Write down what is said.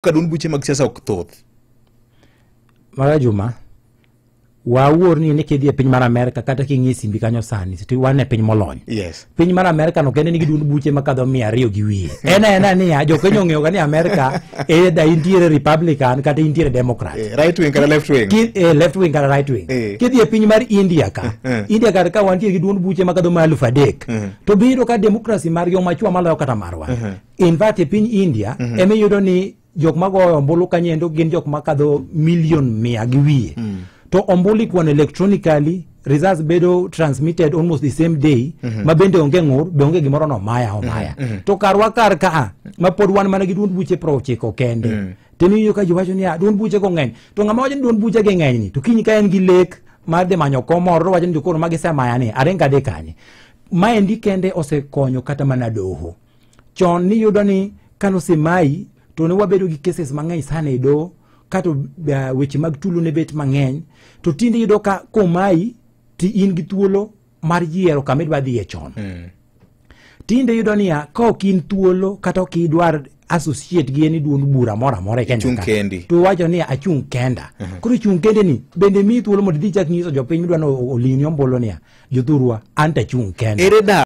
kadun buche mag siasa ok thoth. Mara Juma, wawuor ni kidhi e piny mar Amerika kata kingi simbi kanyo sani ti wane piny molony. Yes. Piny mar Amerika no kende nigi dun buche makadho 200 gi wiye. Ena ni jo Kenya ng'eyo ga ni Amerika da intiere Republican kata intiere Democrat. Right wing kata left wing. Left wing kata right wing. Kidhi e piny mar India ka. India ka wantiere gi dun buche makadho 3,000. To biro ka democracy mar yo machwa maloyo kata marwa. In fact e piny India eme yudo ni jok magoyo ombulu kanyendo gin jok makadho 1,100,000 gi wiye. To ombulu kwan electronically, results bedo transmitted almost the same day, ma bende onge ngur, be onge gimoro no maya. To karwa kar ka, ma pod wan mana gi duond buche 90 kende. Teni yo ka jiwacho ni duond buche ko ngeny. To ngama wacho duond buche ge ngeny ni, to kiny ka en gi lek mar de manyo komoro wacho ni jokoro magi semaya ni, arenga de kanye. Ma endi kende osekonyo kata mana doho. Chon ni yudo ni kano semai, to ne wabedo gi cases mangeny sana e doho, kato weche mag tulo ne bet mangeny, to tinde yudo ka komai ti in gi thuolo mar yiero kama idwa dhi e chon. Tinde yudo ni ka ok in thuolo kata ok idwar associate gi eni duond bura moro amora kende to wacho ni achung kenda. Koro chung kende ni bende mi thuolo mondo dhi chak nyiso jopiny midwa no olini ombolo ni jothurwa anta chung kenda.